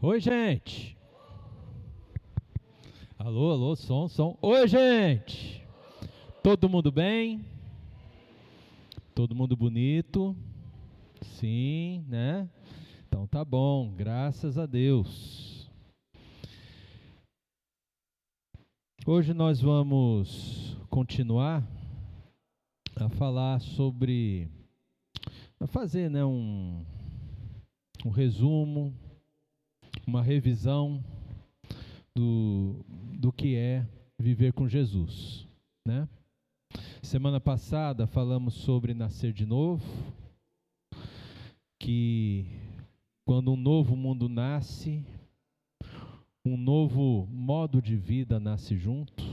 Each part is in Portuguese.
Oi, gente. Alô, alô, som, som. Oi, gente. Todo mundo bem? Todo mundo bonito? Sim, né? Então tá bom, graças a Deus. Hoje nós vamos continuar a falar sobre, a fazer, né, um resumo, uma revisão do que é viver com Jesus, né? Semana passada falamos sobre nascer de novo, que quando um novo mundo nasce, um novo modo de vida nasce junto.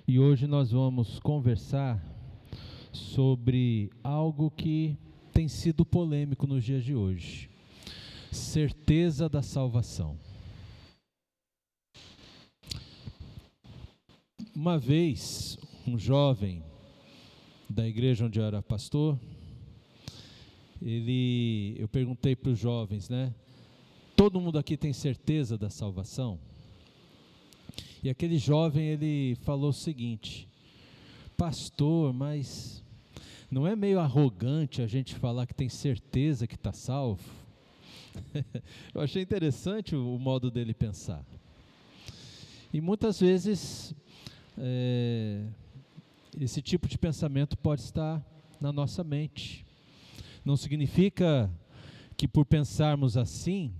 E hoje nós vamos conversar sobre algo que tem sido polêmico nos dias de hoje: certeza da salvação. Uma vez, um jovem da igreja onde eu era pastor, eu perguntei para os jovens, né? Todo mundo aqui tem certeza da salvação? E aquele jovem, ele falou o seguinte: pastor, mas não é meio arrogante a gente falar que tem certeza que está salvo? Eu achei interessante o modo dele pensar. E muitas vezes esse tipo de pensamento pode estar na nossa mente. Não significa que por pensarmos assim,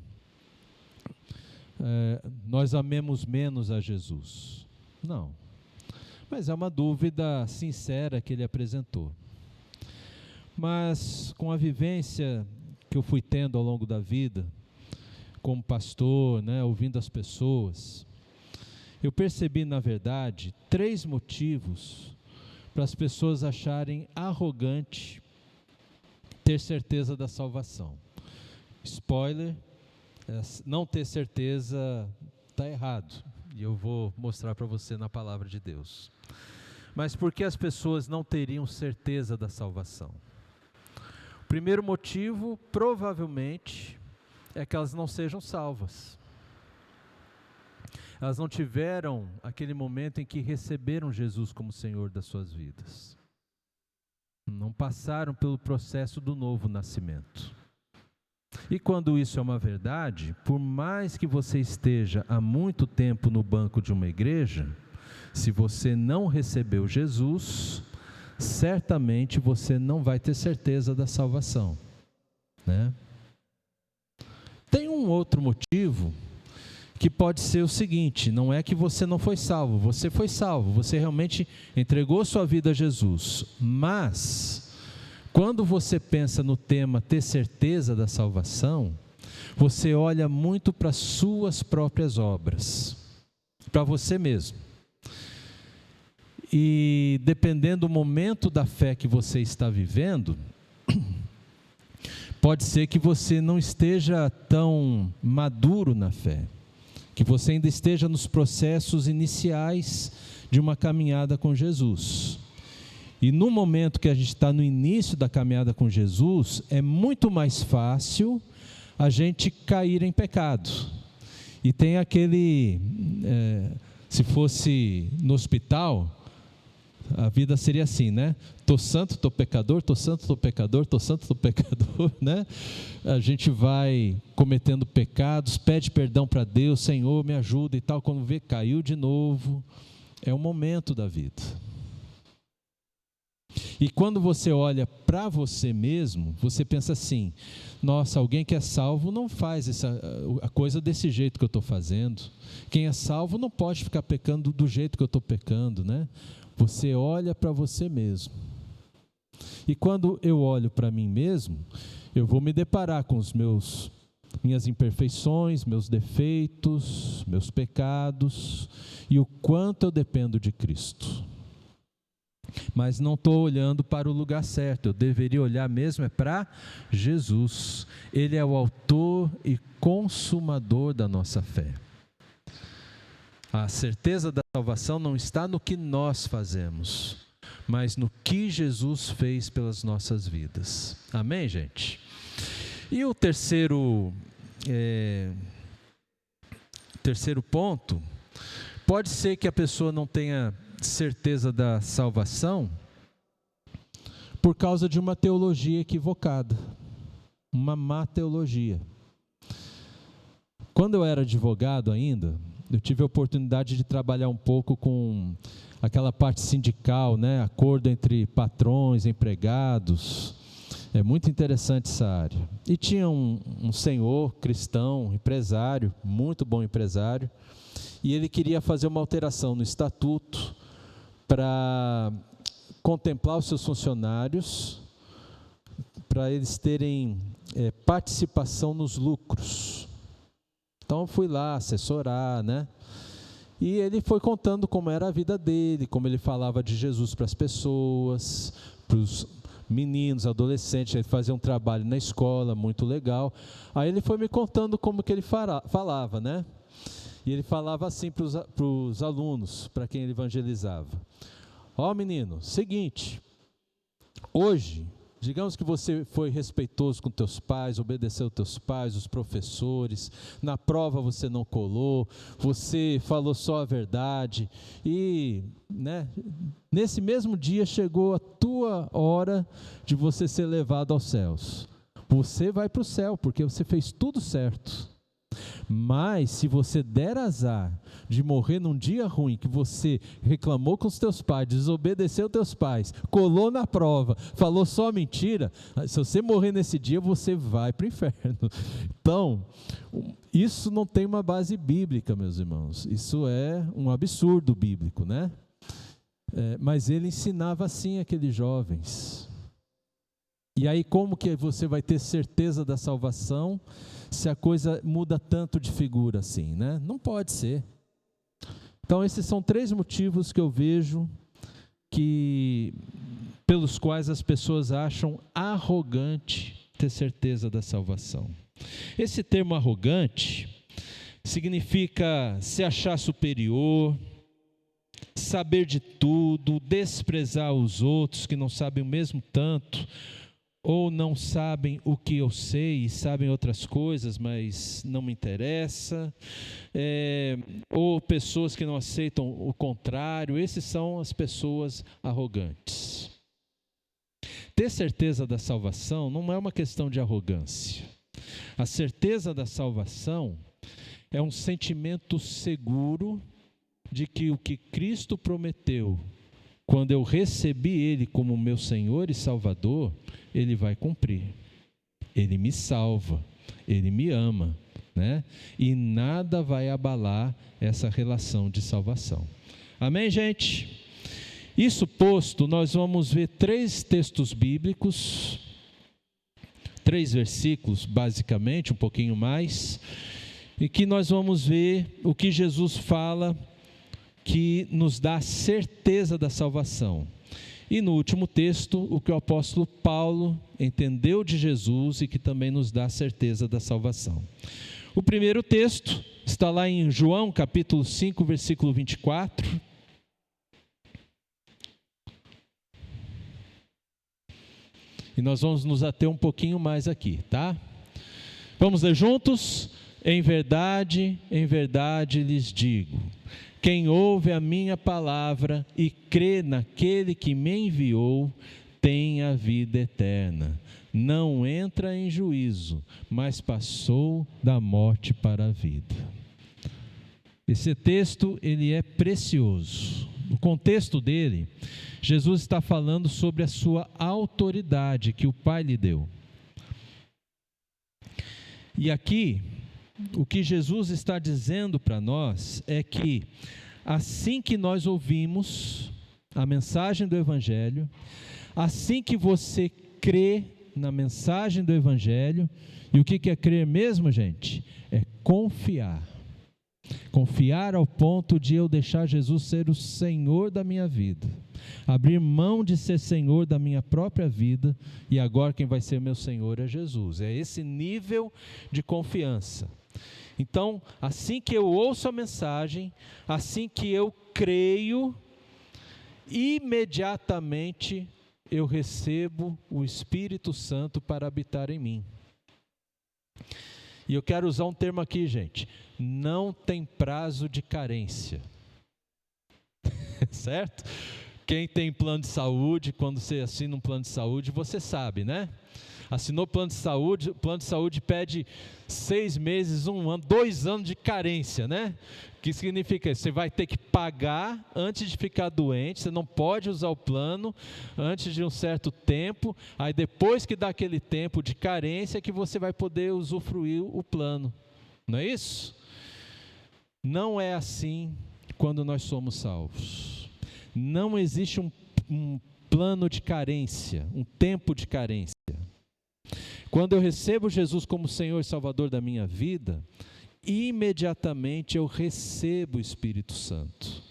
nós amemos menos a Jesus. Não. Mas é uma dúvida sincera que ele apresentou. Mas com a vivência que eu fui tendo ao longo da vida, como pastor, né, ouvindo as pessoas, eu percebi, na verdade, 3 motivos para as pessoas acharem arrogante ter certeza da salvação. Spoiler, não ter certeza está errado, e eu vou mostrar para você na palavra de Deus. Mas por que as pessoas não teriam certeza da salvação? O primeiro motivo, provavelmente, é que elas não sejam salvas. Elas não tiveram aquele momento em que receberam Jesus como Senhor das suas vidas. Não passaram pelo processo do novo nascimento. E quando isso é uma verdade, por mais que você esteja há muito tempo no banco de uma igreja, se você não recebeu Jesus, certamente você não vai ter certeza da salvação, né? Tem um outro motivo que pode ser o seguinte: não é que você não foi salvo, você foi salvo, você realmente entregou sua vida a Jesus, mas quando você pensa no tema ter certeza da salvação, você olha muito para suas próprias obras, para você mesmo. E dependendo do momento da fé que você está vivendo, pode ser que você não esteja tão maduro na fé, que você ainda esteja nos processos iniciais de uma caminhada com Jesus. E no momento que a gente está no início da caminhada com Jesus, é muito mais fácil a gente cair em pecado. E tem aquele, se fosse no hospital, a vida seria assim, né? Tô santo, tô pecador, tô santo, tô pecador, tô santo, tô pecador, né? A gente vai cometendo pecados, pede perdão para Deus, Senhor, me ajuda e tal. Quando vê, caiu de novo. É um momento da vida. E quando você olha para você mesmo, você pensa assim: nossa, alguém que é salvo não faz a coisa desse jeito que eu estou fazendo. Quem é salvo não pode ficar pecando do jeito que eu estou pecando, né? Você olha para você mesmo. E quando eu olho para mim mesmo, eu vou me deparar com minhas imperfeições, meus defeitos, meus pecados, e o quanto eu dependo de Cristo. Mas não estou olhando para o lugar certo, eu deveria olhar mesmo para Jesus. Ele é o autor e consumador da nossa fé. A certeza da salvação não está no que nós fazemos, mas no que Jesus fez pelas nossas vidas. Amém, gente? E o terceiro terceiro ponto, pode ser que a pessoa não tenha certeza da salvação por causa de uma teologia equivocada, uma má teologia. Quando eu era advogado ainda, eu tive a oportunidade de trabalhar um pouco com aquela parte sindical, né? Acordo entre patrões, empregados. É muito interessante essa área. E tinha um senhor cristão, empresário, muito bom empresário, e ele queria fazer uma alteração no estatuto para contemplar os seus funcionários, para eles terem participação nos lucros. Então eu fui lá assessorar, né? E ele foi contando como era a vida dele, como ele falava de Jesus para as pessoas, para os meninos, adolescentes. Ele fazia um trabalho na escola muito legal. Aí ele foi me contando como que ele falava, né? E ele falava assim para os alunos, para quem ele evangelizava: ó, menino, seguinte, hoje, digamos que você foi respeitoso com teus pais, obedeceu teus pais, os professores, na prova você não colou, você falou só a verdade, e né, nesse mesmo dia chegou a tua hora de você ser levado aos céus. Você vai para o céu, porque você fez tudo certo. Mas se você der azar de morrer num dia ruim, que você reclamou com os teus pais, desobedeceu teus pais, colou na prova, falou só mentira, se você morrer nesse dia, você vai para o inferno. Então, isso não tem uma base bíblica, meus irmãos. Isso é um absurdo bíblico, né? Mas ele ensinava assim aqueles jovens. E aí, como que você vai ter certeza da salvação se a coisa muda tanto de figura assim, né? Não pode ser. Então, esses são 3 motivos que eu vejo pelos quais as pessoas acham arrogante ter certeza da salvação. Esse termo arrogante significa se achar superior, saber de tudo, desprezar os outros que não sabem o mesmo tanto, ou não sabem o que eu sei e sabem outras coisas, mas não me interessa, ou pessoas que não aceitam o contrário. Essas são as pessoas arrogantes. Ter certeza da salvação não é uma questão de arrogância. A certeza da salvação é um sentimento seguro de que o que Cristo prometeu, quando eu recebi Ele como meu Senhor e Salvador, Ele vai cumprir. Ele me salva, Ele me ama, né? E nada vai abalar essa relação de salvação. Amém, gente? Isso posto, nós vamos ver 3 textos bíblicos, 3 versículos, basicamente, um pouquinho mais, e que nós vamos ver o que Jesus fala que nos dá certeza da salvação. E no último texto, o que o apóstolo Paulo entendeu de Jesus e que também nos dá certeza da salvação. O primeiro texto está lá em João, capítulo 5, versículo 24. E nós vamos nos ater um pouquinho mais aqui, tá? Vamos ler juntos? Em verdade lhes digo: quem ouve a minha palavra e crê naquele que me enviou, tem a vida eterna. Não entra em juízo, mas passou da morte para a vida. Esse texto, ele é precioso. No contexto dele, Jesus está falando sobre a sua autoridade que o Pai lhe deu. E aqui, o que Jesus está dizendo para nós é que, assim que nós ouvimos a mensagem do Evangelho, assim que você crê na mensagem do Evangelho, e o que é crer mesmo, gente? É confiar. Confiar ao ponto de eu deixar Jesus ser o Senhor da minha vida, abrir mão de ser Senhor da minha própria vida, e agora quem vai ser meu Senhor é Jesus. É esse nível de confiança. Então, assim que eu ouço a mensagem, assim que eu creio, imediatamente eu recebo o Espírito Santo para habitar em mim. E eu quero usar um termo aqui, gente. Não tem prazo de carência. Certo? Quem tem plano de saúde, quando você assina um plano de saúde, você sabe, né? Assinou plano de saúde pede 6 meses, 1 ano, 2 anos de carência, né? Que significa isso? Você vai ter que pagar antes de ficar doente, você não pode usar o plano antes de um certo tempo, aí depois que dá aquele tempo de carência que você vai poder usufruir o plano, não é isso? Não é assim quando nós somos salvos. Não existe um plano de carência, um tempo de carência. Quando eu recebo Jesus como Senhor e Salvador da minha vida, imediatamente eu recebo o Espírito Santo.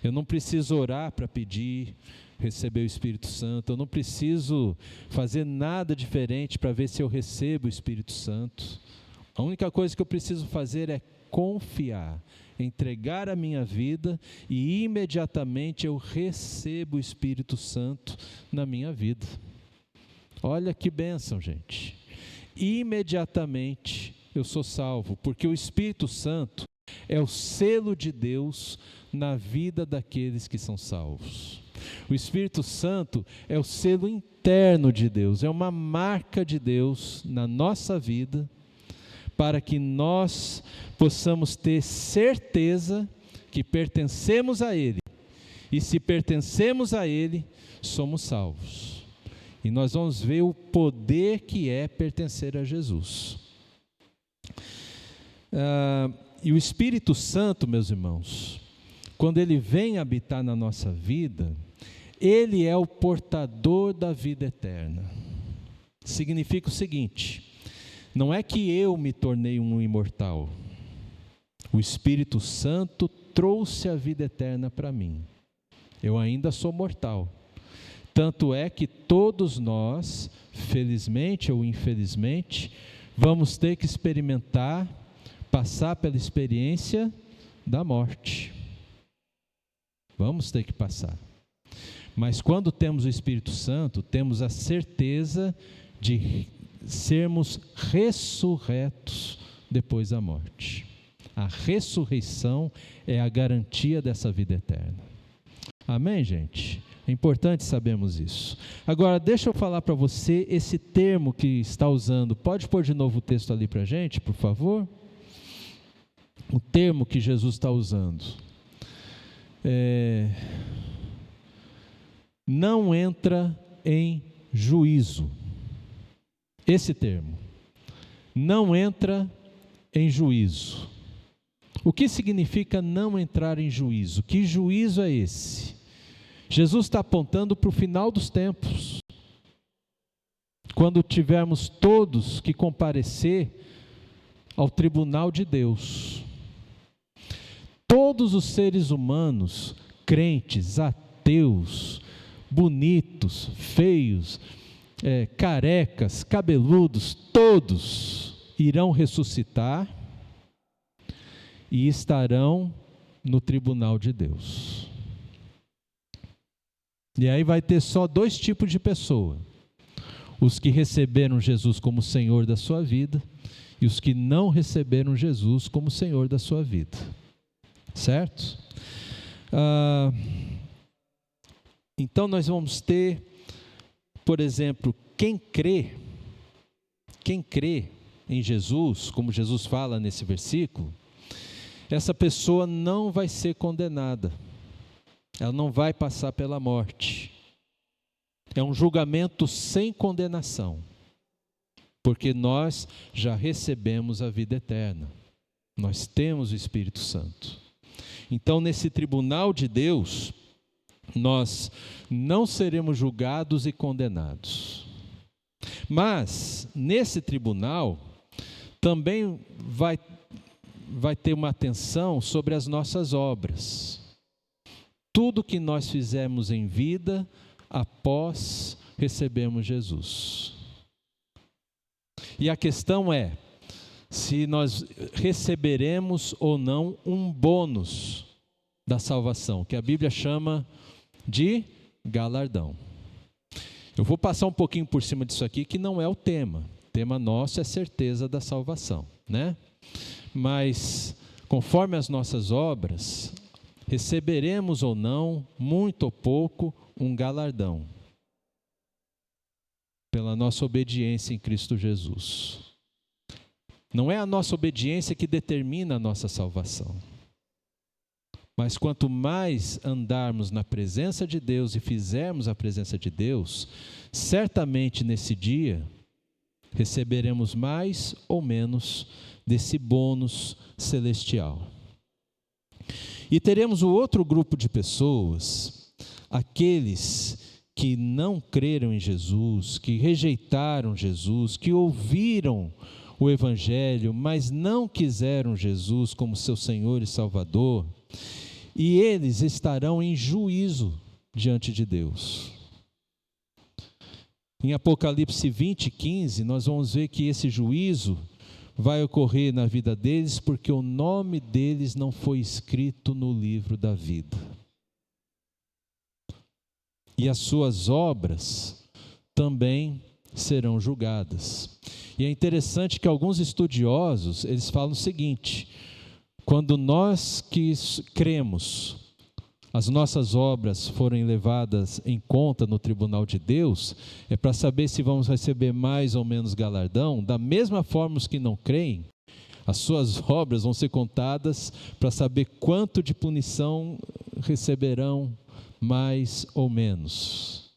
Eu não preciso orar para pedir, receber o Espírito Santo. Eu não preciso fazer nada diferente para ver se eu recebo o Espírito Santo. A única coisa que eu preciso fazer é confiar, entregar a minha vida e imediatamente eu recebo o Espírito Santo na minha vida. Olha que bênção, gente. Imediatamente eu sou salvo, porque o Espírito Santo é o selo de Deus na vida daqueles que são salvos. O Espírito Santo é o selo interno de Deus, é uma marca de Deus na nossa vida, para que nós possamos ter certeza que pertencemos a Ele. E se pertencemos a Ele, somos salvos. E nós vamos ver o poder que é pertencer a Jesus. E o Espírito Santo, meus irmãos, quando Ele vem habitar na nossa vida, Ele é o portador da vida eterna. Significa o seguinte: não é que eu me tornei um imortal. O Espírito Santo trouxe a vida eterna para mim. Eu ainda sou mortal. Tanto é que todos nós, felizmente ou infelizmente, vamos ter que experimentar, passar pela experiência da morte. Vamos ter que passar. Mas quando temos o Espírito Santo, temos a certeza de sermos ressurretos depois da morte. A ressurreição é a garantia dessa vida eterna. Amém, gente? É importante sabermos isso. Agora, deixa eu falar para você esse termo que está usando. Pode pôr de novo o texto ali para a gente, por favor? O termo que Jesus está usando. Não entra em juízo. Esse termo. Não entra em juízo. O que significa não entrar em juízo? Que juízo é esse? Jesus está apontando para o final dos tempos, quando tivermos todos que comparecer ao tribunal de Deus. Todos os seres humanos, crentes, ateus, bonitos, feios, carecas, cabeludos, todos irão ressuscitar e estarão no tribunal de Deus. E aí vai ter só 2 tipos de pessoa: os que receberam Jesus como Senhor da sua vida e os que não receberam Jesus como Senhor da sua vida. Certo? Então nós vamos ter, por exemplo, quem crê em Jesus, como Jesus fala nesse versículo, essa pessoa não vai ser condenada. Ela não vai passar pela morte. É um julgamento sem condenação, porque nós já recebemos a vida eterna. Nós temos o Espírito Santo. Então, nesse tribunal de Deus, nós não seremos julgados e condenados. Mas, nesse tribunal, também vai ter uma atenção sobre as nossas obras. Tudo que nós fizemos em vida, após recebermos Jesus. E a questão é, se nós receberemos ou não um bônus da salvação, que a Bíblia chama de galardão. Eu vou passar um pouquinho por cima disso aqui, que não é o tema. O tema nosso é a certeza da salvação, né? Mas, conforme as nossas obras, receberemos ou não, muito ou pouco, um galardão pela nossa obediência em Cristo Jesus. Não é a nossa obediência que determina a nossa salvação. Mas quanto mais andarmos na presença de Deus e fizermos a presença de Deus, certamente nesse dia receberemos mais ou menos desse bônus celestial. E teremos o outro grupo de pessoas, aqueles que não creram em Jesus, que rejeitaram Jesus, que ouviram o Evangelho, mas não quiseram Jesus como seu Senhor e Salvador, e eles estarão em juízo diante de Deus. Em Apocalipse 20:15, nós vamos ver que esse juízo vai ocorrer na vida deles, porque o nome deles não foi escrito no livro da vida. E as suas obras também serão julgadas. E é interessante que alguns estudiosos, eles falam o seguinte: quando nós que cremos, as nossas obras forem levadas em conta no tribunal de Deus, é para saber se vamos receber mais ou menos galardão. Da mesma forma, os que não creem, as suas obras vão ser contadas para saber quanto de punição receberão, mais ou menos.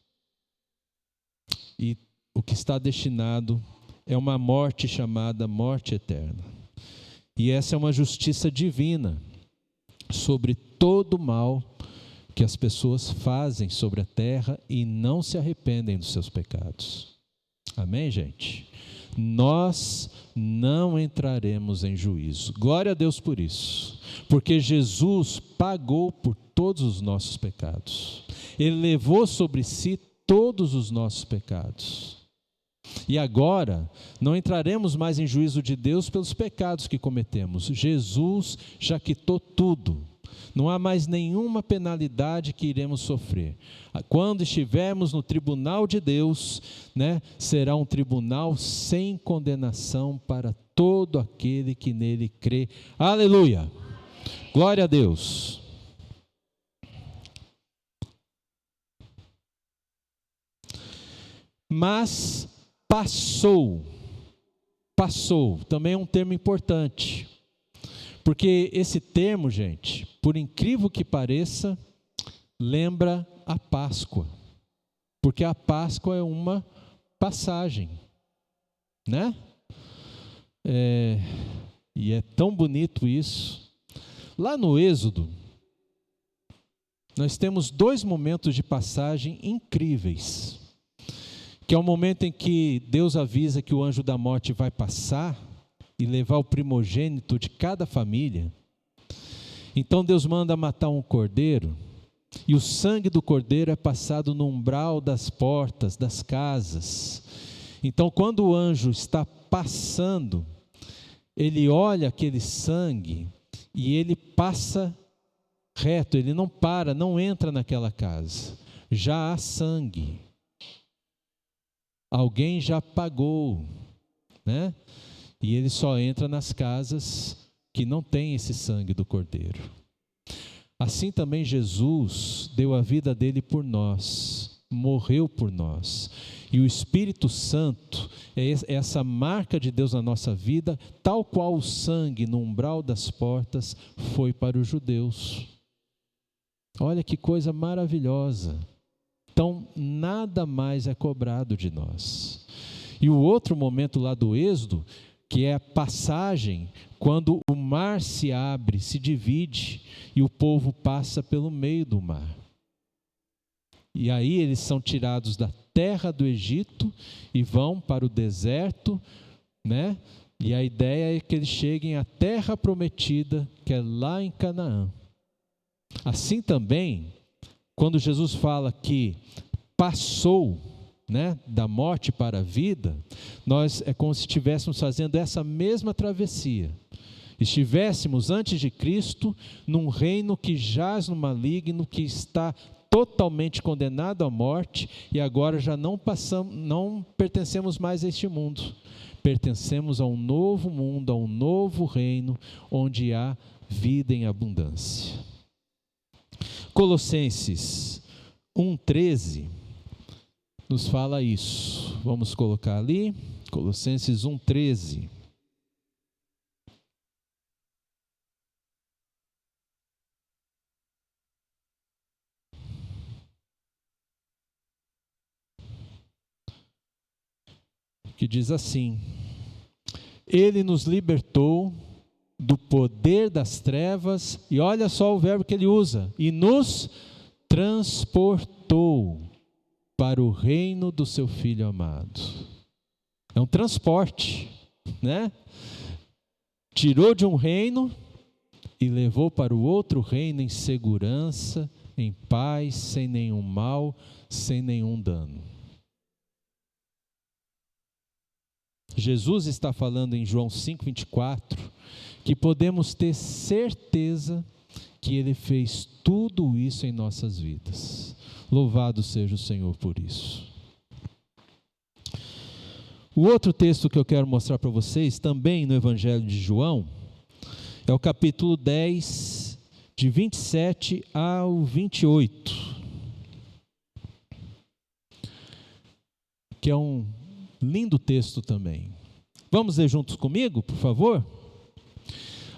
E o que está destinado é uma morte chamada morte eterna. E essa é uma justiça divina sobre todo o mal que as pessoas fazem sobre a terra e não se arrependem dos seus pecados. Amém, gente? Nós não entraremos em juízo. Glória a Deus por isso. Porque Jesus pagou por todos os nossos pecados. Ele levou sobre si todos os nossos pecados. E agora, não entraremos mais em juízo de Deus pelos pecados que cometemos. Jesus já quitou tudo. Não há mais nenhuma penalidade que iremos sofrer. Quando estivermos no tribunal de Deus, será um tribunal sem condenação para todo aquele que nele crê. Aleluia! Glória a Deus! Mas passou, também é um termo importante, porque esse termo, gente, por incrível que pareça, lembra a Páscoa, porque a Páscoa é uma passagem, né? E é tão bonito isso. Lá no Êxodo, nós temos 2 momentos de passagem incríveis, que é o momento em que Deus avisa que o anjo da morte vai passar e levar o primogênito de cada família. Então Deus manda matar um cordeiro, e o sangue do cordeiro é passado no umbral das portas, das casas. Então quando o anjo está passando, ele olha aquele sangue e ele passa reto, ele não para, não entra naquela casa. Já há sangue. Alguém já pagou, né? E ele só entra nas casas que não tem esse sangue do cordeiro. Assim também Jesus deu a vida dele por nós, morreu por nós. E o Espírito Santo é essa marca de Deus na nossa vida, tal qual o sangue no umbral das portas foi para os judeus. Olha que coisa maravilhosa. Então, nada mais é cobrado de nós. E o outro momento lá do Êxodo, que é a passagem, quando o mar se abre, se divide, e o povo passa pelo meio do mar. E aí eles são tirados da terra do Egito e vão para o deserto, né? E a ideia é que eles cheguem à terra prometida, que é lá em Canaã. Assim também, quando Jesus fala que passou, da morte para a vida, é como se estivéssemos fazendo essa mesma travessia. Estivéssemos antes de Cristo num reino que jaz no maligno, que está totalmente condenado à morte, e agora já não pertencemos mais a este mundo. pertencemos a um novo mundo, a um novo reino, onde há vida em abundância. Colossenses 1,13 nos fala isso. Vamos colocar ali, Colossenses 1,13. Que diz assim: Ele nos libertou do poder das trevas, e olha só o verbo que ele usa, e nos transportou para o reino do seu Filho amado. É um transporte, né? Tirou de um reino e levou para o outro reino em segurança, em paz, sem nenhum mal, sem nenhum dano. Jesus está falando em João 5,24, que podemos ter certeza que Ele fez tudo isso em nossas vidas. Louvado seja o Senhor por isso. O outro texto que eu quero mostrar para vocês, também no Evangelho de João, é o capítulo 10, de 27 ao 28, que é um lindo texto também. Vamos ler juntos comigo, por favor?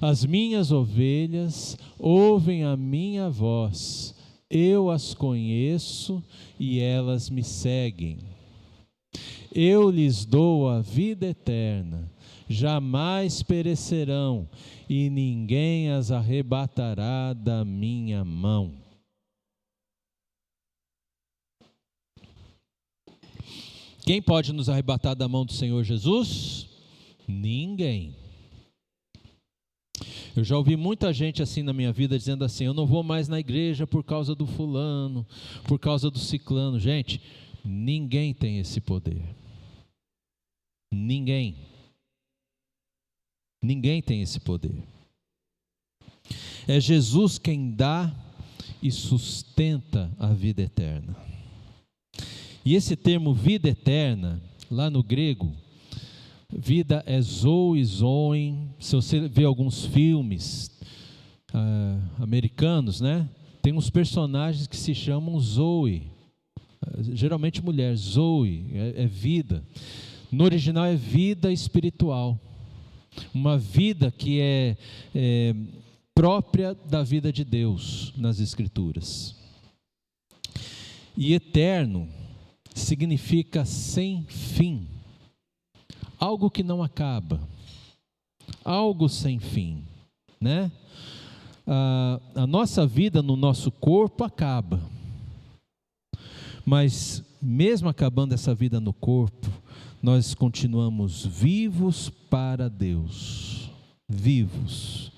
As minhas ovelhas ouvem a minha voz, eu as conheço e elas me seguem. Eu lhes dou a vida eterna, jamais perecerão e ninguém as arrebatará da minha mão. Quem pode nos arrebatar da mão do Senhor Jesus? Ninguém. Eu já ouvi muita gente assim na minha vida dizendo assim: eu não vou mais na igreja por causa do fulano, por causa do ciclano. Gente, ninguém tem esse poder. Ninguém. Ninguém tem esse poder. É Jesus quem dá e sustenta a vida eterna. E esse termo vida eterna, lá no grego, vida é zoe, zoen. Se você vê alguns filmes americanos, né? Tem uns personagens que se chamam Zoe, geralmente mulher. Zoe é vida. No original é vida espiritual, uma vida que é própria da vida de Deus nas Escrituras. E eterno significa sem fim, algo que não acaba, algo sem fim, né? A nossa vida no nosso corpo acaba, mas mesmo acabando essa vida no corpo, nós continuamos vivos para Deus, vivos,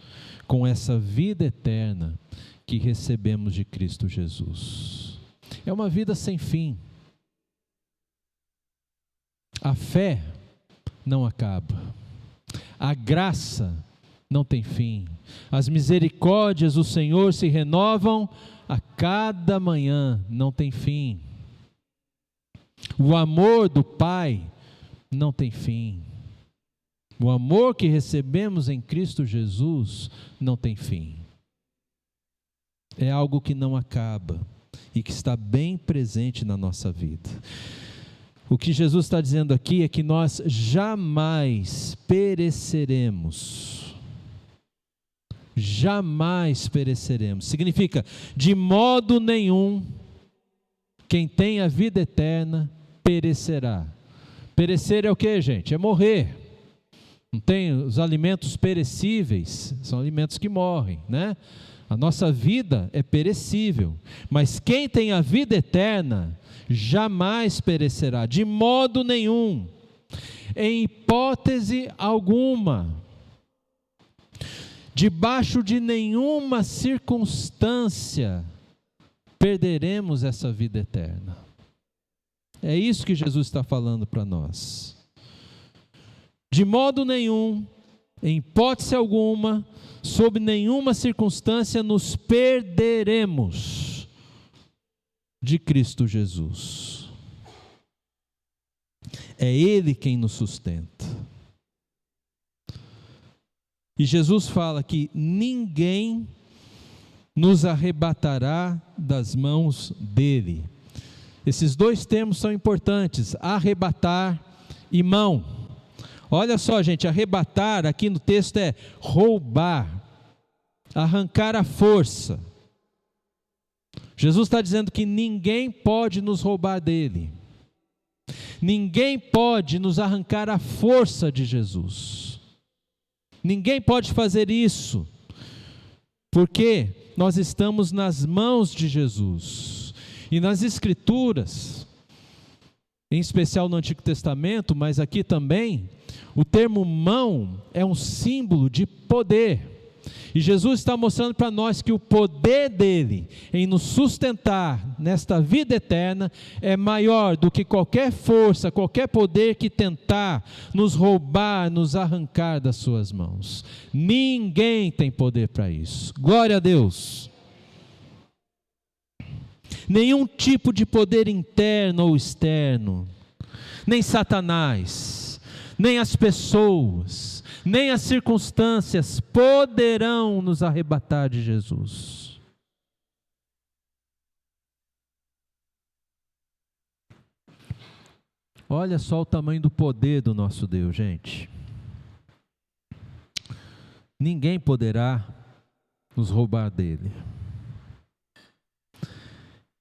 com essa vida eterna que recebemos de Cristo Jesus. É uma vida sem fim. A fé não acaba, a graça não tem fim, as misericórdias do Senhor se renovam a cada manhã, não tem fim. O amor do Pai não tem fim. O amor que recebemos em Cristo Jesus não tem fim. É algo que não acaba e que está bem presente na nossa vida. O que Jesus está dizendo aqui é que nós jamais pereceremos. Jamais pereceremos. Significa, de modo nenhum, quem tem a vida eterna perecerá. Perecer é o que, gente? É morrer. Não tem os alimentos perecíveis, são alimentos que morrem, né? A nossa vida é perecível, mas quem tem a vida eterna jamais perecerá, de modo nenhum, em hipótese alguma, debaixo de nenhuma circunstância, perderemos essa vida eterna. É isso que Jesus está falando para nós. De modo nenhum, em hipótese alguma, sob nenhuma circunstância, nos perderemos de Cristo Jesus. É Ele quem nos sustenta. E Jesus fala que ninguém nos arrebatará das mãos dele. Esses dois termos são importantes, arrebatar e mão. Olha só, gente, arrebatar aqui no texto é roubar, arrancar à força. Jesus está dizendo que ninguém pode nos roubar dele. Ninguém pode nos arrancar à força de Jesus. Ninguém pode fazer isso, porque nós estamos nas mãos de Jesus. E nas Escrituras, em especial no Antigo Testamento, mas aqui também, o termo mão é um símbolo de poder. E Jesus está mostrando para nós que o poder dele em nos sustentar nesta vida eterna é maior do que qualquer força, qualquer poder que tentar nos roubar, nos arrancar das suas mãos. Ninguém tem poder para isso. Glória a Deus. Nenhum tipo de poder interno ou externo, nem Satanás, nem as pessoas, nem as circunstâncias poderão nos arrebatar de Jesus. Olha só o tamanho do poder do nosso Deus, gente. Ninguém poderá nos roubar dele.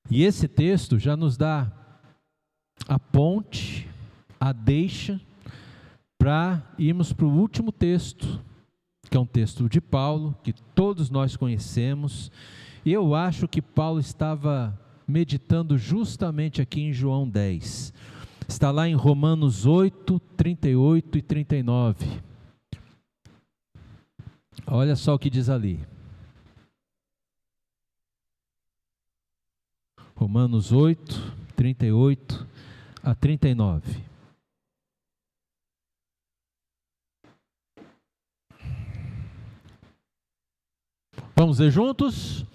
E esse texto já nos dá a ponte, a deixa, para irmos para o último texto, que é um texto de Paulo, que todos nós conhecemos, e eu acho que Paulo estava meditando justamente aqui em João 10, está lá em Romanos 8, 38 e 39, olha só o que diz ali, Romanos 8, 38 a 39, vamos ler juntos?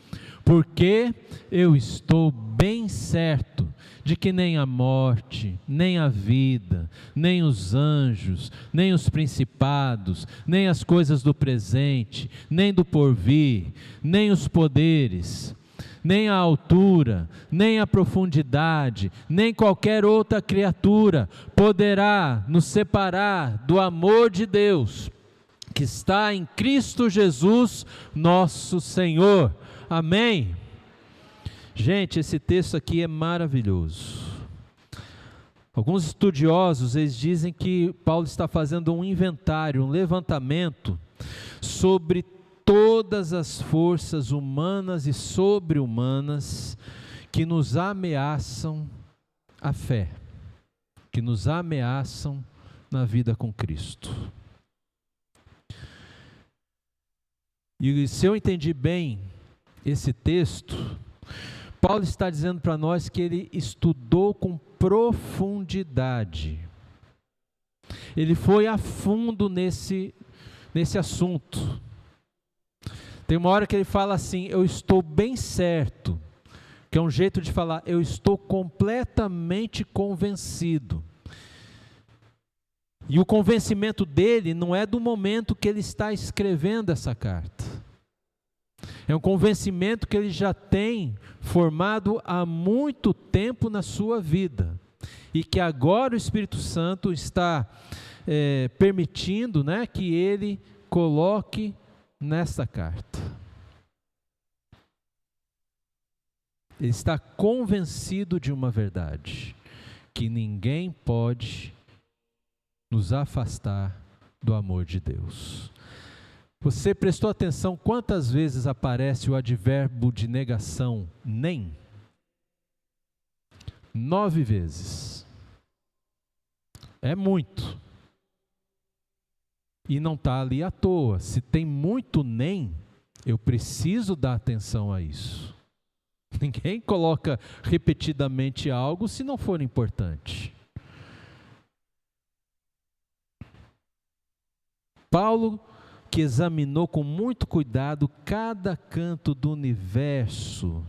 Porque eu estou bem certo de que nem a morte, nem a vida, nem os anjos, nem os principados, nem as coisas do presente, nem do porvir, nem os poderes, nem a altura, nem a profundidade, nem qualquer outra criatura poderá nos separar do amor de Deus, que está em Cristo Jesus, nosso Senhor. Amém? Gente, esse texto aqui é maravilhoso. Alguns estudiosos, eles dizem que Paulo está fazendo um inventário, um levantamento sobre todas as forças humanas e sobre-humanas que nos ameaçam a fé, que nos ameaçam na vida com Cristo. E se eu entendi bem esse texto, Paulo está dizendo para nós que ele estudou com profundidade. Ele foi a fundo nesse assunto. Tem uma hora que ele fala assim, eu estou bem certo, que é um jeito de falar, eu estou completamente convencido. E o convencimento dele não é do momento que ele está escrevendo essa carta. É um convencimento que ele já tem formado há muito tempo na sua vida. E que agora o Espírito Santo está permitindo, né, que ele coloque nessa carta. Ele está convencido de uma verdade, que ninguém pode nos afastar do amor de Deus. Você prestou atenção quantas vezes aparece o advérbio de negação, nem? 9 vezes. É muito. E não está ali à toa. Se tem muito nem, eu preciso dar atenção a isso. Ninguém coloca repetidamente algo se não for importante. Paulo, que examinou com muito cuidado cada canto do universo,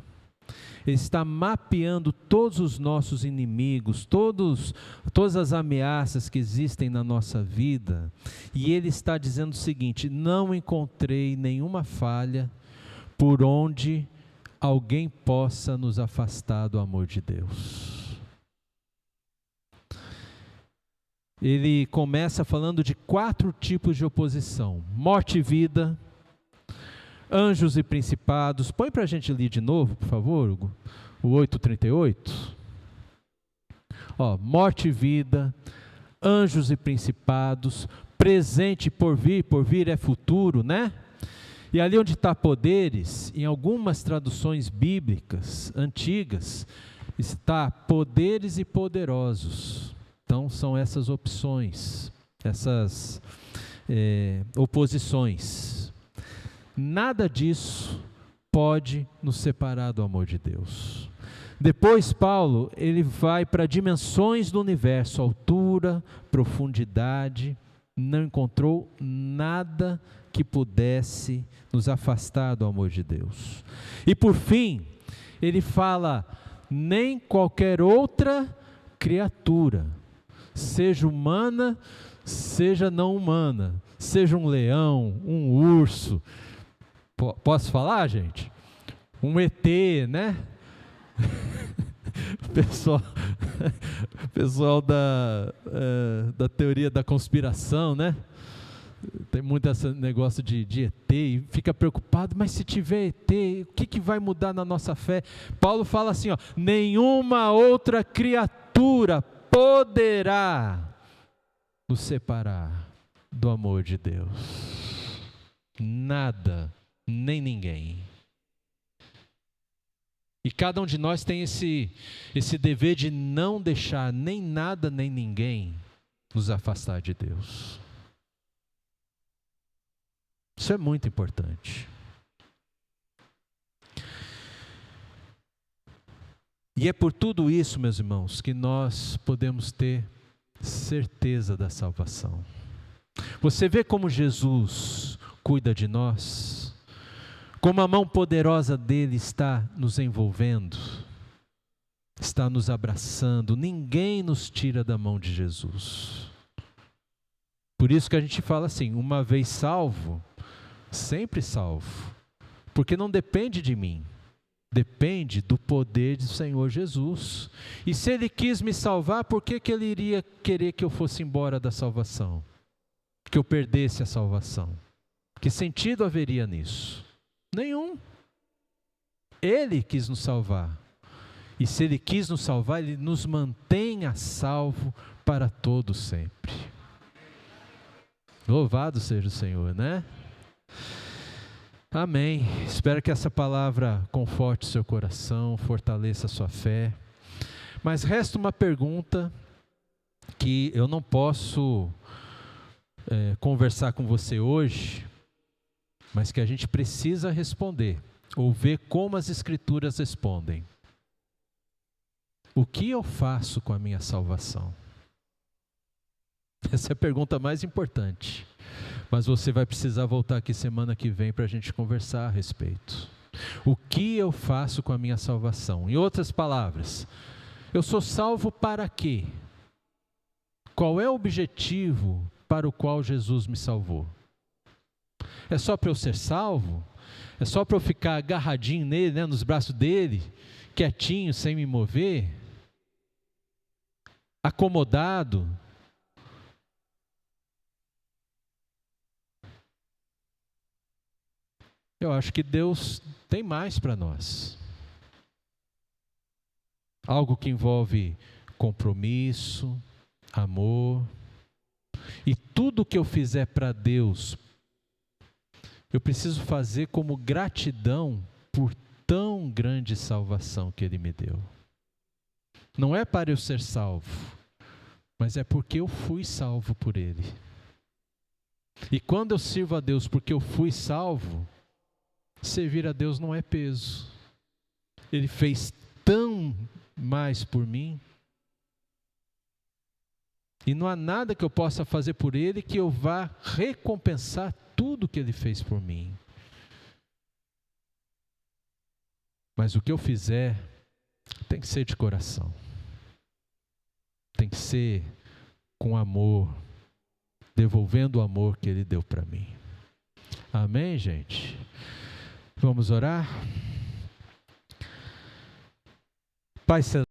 Ele está mapeando todos os nossos inimigos, todas as ameaças que existem na nossa vida, e Ele está dizendo o seguinte: não encontrei nenhuma falha por onde alguém possa nos afastar do amor de Deus. Ele começa falando de 4 tipos de oposição: morte e vida, anjos e principados. Põe para a gente ler de novo, por favor, Hugo, o 8:38. Morte e vida, anjos e principados, presente e por vir é futuro, né? E ali onde está poderes, em algumas traduções bíblicas antigas, está poderes e poderosos. Então são essas opções, essas oposições. Nada disso pode nos separar do amor de Deus. Depois Paulo, ele vai para dimensões do universo, altura, profundidade, não encontrou nada que pudesse nos afastar do amor de Deus. E por fim, ele fala: nem qualquer outra criatura, seja humana, seja não humana, seja um leão, um urso, posso falar, gente? Um ET, né? Pessoal da teoria da conspiração, né? Tem muito esse negócio de ET, e fica preocupado, mas se tiver ET, o que vai mudar na nossa fé? Paulo fala assim, nenhuma outra criatura poderá nos separar do amor de Deus. Nada, nem ninguém. E cada um de nós tem esse dever de não deixar nem nada, nem ninguém nos afastar de Deus. Isso é muito importante. E é por tudo isso, meus irmãos, que nós podemos ter certeza da salvação. Você vê como Jesus cuida de nós? Como a mão poderosa dele está nos envolvendo, está nos abraçando. Ninguém nos tira da mão de Jesus. Por isso que a gente fala assim, uma vez salvo, sempre salvo. Porque não depende de mim, depende do poder do Senhor Jesus. E se Ele quis me salvar, por que Ele iria querer que eu fosse embora da salvação? Que eu perdesse a salvação? Que sentido haveria nisso? Nenhum. Ele quis nos salvar. E se Ele quis nos salvar, Ele nos mantém a salvo para todo sempre. Louvado seja o Senhor, né? Amém. Espero que essa palavra conforte seu coração, fortaleça a sua fé. Mas resta uma pergunta que eu não posso conversar com você hoje, mas que a gente precisa responder, ou ver como as Escrituras respondem. O que eu faço com a minha salvação? Essa é a pergunta mais importante. Mas você vai precisar voltar aqui semana que vem para a gente conversar a respeito. O que eu faço com a minha salvação? Em outras palavras, eu sou salvo para quê? Qual é o objetivo para o qual Jesus me salvou? É só para eu ser salvo? É só para eu ficar agarradinho nele, né, nos braços dele, quietinho, sem me mover? Acomodado? Eu acho que Deus tem mais para nós. Algo que envolve compromisso, amor. E tudo que eu fizer para Deus, eu preciso fazer como gratidão por tão grande salvação que Ele me deu. Não é para eu ser salvo, mas é porque eu fui salvo por Ele. E quando eu sirvo a Deus porque eu fui salvo, servir a Deus não é peso. Ele fez tão mais por mim. E não há nada que eu possa fazer por Ele que eu vá recompensar tudo que Ele fez por mim. Mas o que eu fizer tem que ser de coração. Tem que ser com amor, devolvendo o amor que Ele deu para mim. Amém, gente? Vamos orar? Pai Celestial,